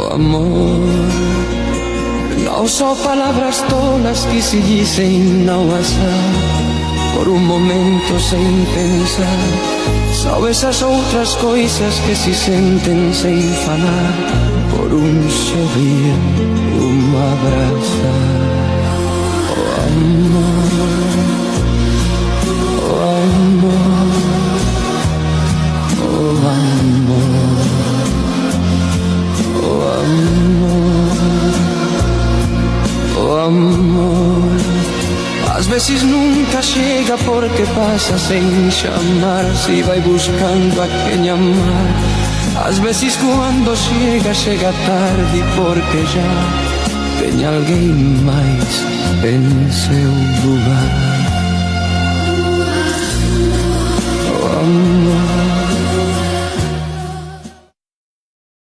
Oh amor, não só palavras tolas que se dizem não assar, por um momento sem pensar. São essas outras coisas que se sentem sem falar, por um sorrir, um abraçar. Oh amor, oh amor, oh amor, oh amor, oh amor. Às vezes nunca chega porque passa sem chamar, se vai buscando a quem amar. Às vezes quando chega, chega tarde porque já tem alguém mais em seu lugar. Oh amor,